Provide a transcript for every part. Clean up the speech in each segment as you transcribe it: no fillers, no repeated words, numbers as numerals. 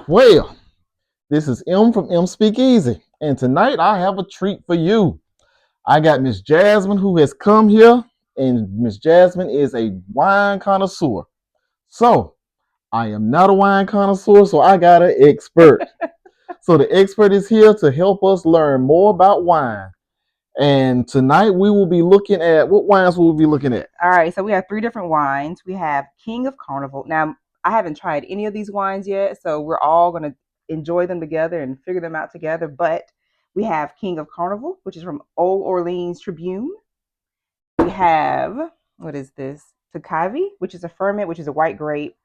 Well, this is M from M Speak Easy, and tonight I have a treat for you. I got Miss Jasmine who has come here, and Miss Jasmine is a wine connoisseur. So I am not a wine connoisseur, so I got an expert. So the expert is here to help us learn more about wine. And tonight we will be looking at what wines will we be looking at? All right, so we have three different wines. We have King of Carnival. Now, I haven't tried any of these wines yet, so we're all going to enjoy them together and figure them out together. But we have King of Carnival, which is from Old Orleans Tribune. We have, what is this? Takavi, which is a ferment, which is a white grape.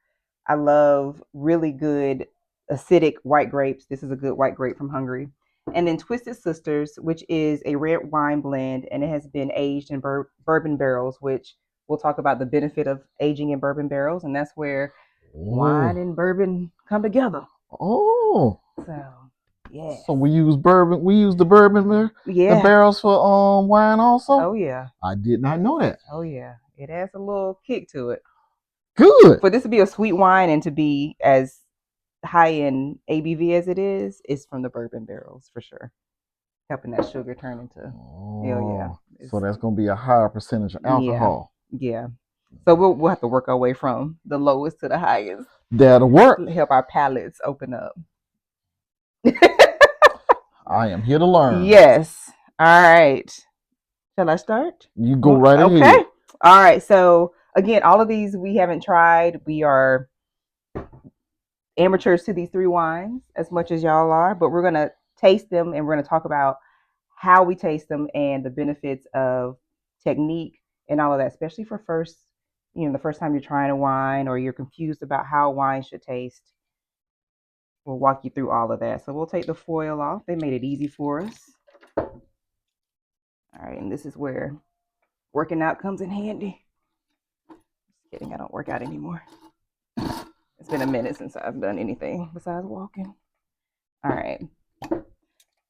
I love really good acidic white grapes. This is a good white grape from Hungary. And then Twisted Sisters, which is a red wine blend, and it has been aged in bourbon barrels, which we'll talk about the benefit of aging in bourbon barrels. And that's where wine Oh, and bourbon come together. oh. So, yes. So we use bourbon. We use the bourbon, the Yeah. barrels for wine also. Oh, yeah. I did not know that. Oh, yeah. It has a little kick to it. Good. For this to be a sweet wine and to be as high in ABV as it is, it's from the bourbon barrels for sure. Helping that sugar turn into yeah. So that's gonna be a higher percentage of Yeah. alcohol. Yeah. So we'll have to work our way from the lowest to the highest. That'll work. Help our palates open up. I am here to learn. Yes. All right. Shall I start? You go right Okay. ahead. All right. So again, all of these we haven't tried. We are amateurs to these three wines as much as y'all are, but we're gonna taste them and we're gonna talk about how we taste them and the benefits of technique and all of that, especially for the first time you're trying a wine or you're confused about how wine should taste. We'll walk you through all of that. So we'll take the foil off. They made it easy for us. All right, and this is where working out comes in handy. Just kidding, I don't work out anymore. It's been a minute since I've done anything besides walking. All right. All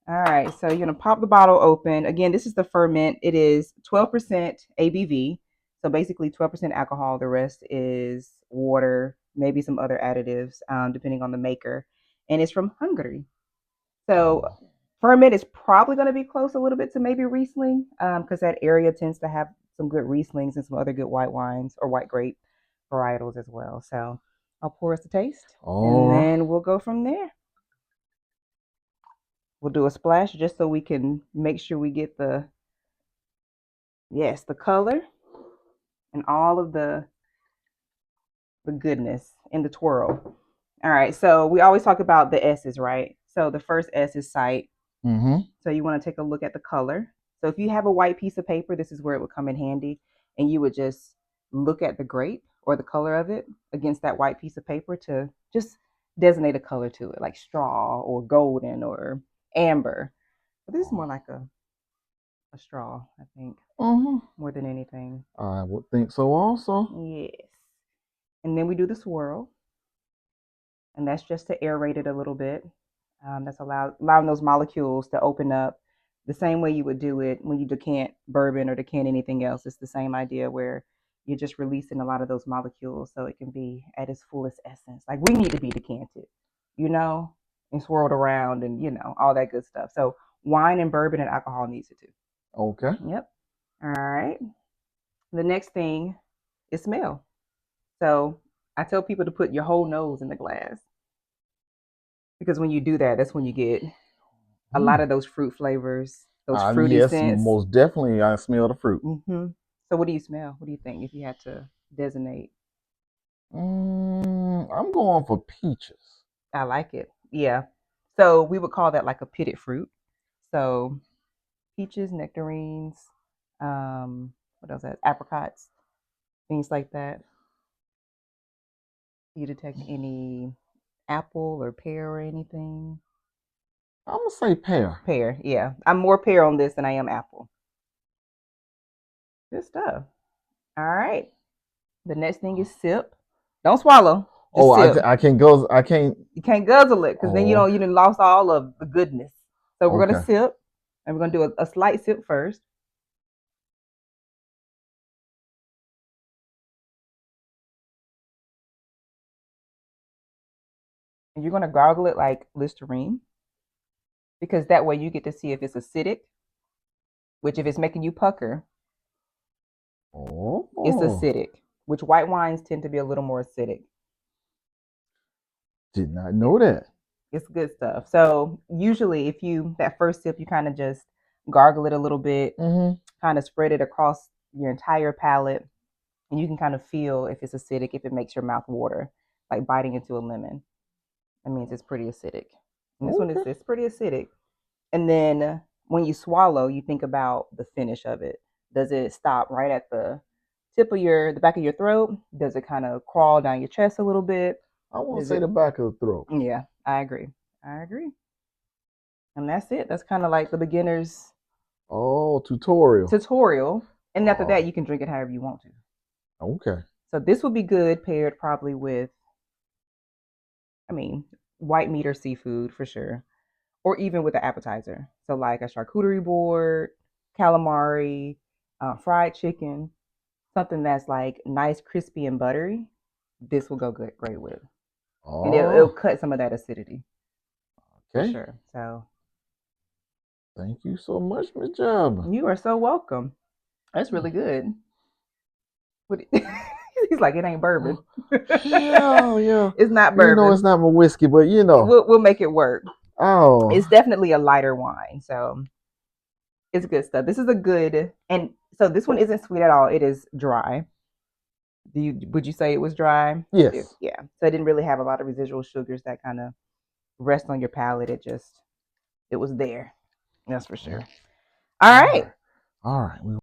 right, so you're gonna pop the bottle open. Again, this is the ferment. It is 12% ABV, so basically 12% alcohol. The rest is water, maybe some other additives, depending on the maker. And it's from Hungary. So ferment is probably going to be close a little bit to maybe Riesling, because that area tends to have some good Rieslings and some other good white wines or white grape varietals as well. So I'll pour us a taste, and then we'll go from there. We'll do a splash just so we can make sure we get the color and all of the goodness in the twirl. All right, so we always talk about the S's, right? So the first S is sight. Mm-hmm. So you want to take a look at the color. So if you have a white piece of paper, this is where it would come in handy, and you would just look at the grape or the color of it against that white piece of paper to just designate a color to it, like straw or golden or amber. But this is more like a straw, I think, more than anything. I would think so also. Yes. And then we do the swirl, and that's just to aerate it a little bit. That's allowing those molecules to open up the same way you would do it when you decant bourbon or decant anything else. It's the same idea where you're just releasing a lot of those molecules so it can be at its fullest essence. Like we need to be decanted, and swirled around and, all that good stuff. So wine and bourbon and alcohol needs it too. Okay. Yep. All right. The next thing is smell. So I tell people to put your whole nose in the glass because when you do that, that's when you get a lot of those fruit flavors, those fruity Yes, scents. most definitely. I smell the fruit. So what do you smell? What do you think if you had to designate? I'm going for peaches. I like it. Yeah. So we would call that like a pitted fruit. So peaches, nectarines, what else? Apricots, things like that. Do you detect any apple or pear or anything? I'm gonna say pear. Pear, yeah. I'm more pear on this than I am apple. Good stuff. All right. The next thing is sip. Don't swallow. Just sip. I can't go. I can't. You can't guzzle it because then you done lost all of the goodness. So we're gonna Okay. sip, and we're gonna do a slight sip first. And you're gonna gargle it like Listerine, because that way you get to see if it's acidic. Which, if it's making you pucker, it's Oh, acidic. Which white wines tend to be a little more acidic. did not know that. It's good stuff. So usually, if you that first sip, you kind of just gargle it a little bit, Mm-hmm. kind of spread it across your entire palate, and you can kind of feel if it's acidic, if it makes your mouth water, like biting into a lemon. That means it's pretty acidic. And this one is Okay. it's pretty acidic. And then when you swallow, you think about the finish of it. Does it stop right at the tip of the back of your throat? Does it kind of crawl down your chest a little bit? I want to Is say it? the back of the throat. Yeah, I agree. I agree. And that's it. That's kind of like the beginner's Oh, tutorial. tutorial. And after Oh, that, you can drink it however you want to. okay. So this would be good paired probably with, I mean, white meat or seafood for sure, or even with an appetizer. So like a charcuterie board, calamari, fried chicken, something that's like nice, crispy, and buttery. This will go good, great with, and it'll Oh, cut some of that acidity for okay. sure. So Thank you so much, Miss Job. you are so welcome. That's really good. What he's like, it ain't bourbon. Yeah, yeah. It's not You know, bourbon. it's not my whiskey, but you know. We'll make it work. Oh, It's definitely a lighter wine, so it's good stuff. This is a good, and so this one isn't sweet at all. It is dry. Would you say it was dry? yes. Yeah. So it didn't really have a lot of residual sugars that kind of rest on your palate. It was there. That's for sure. All All right. right. All right.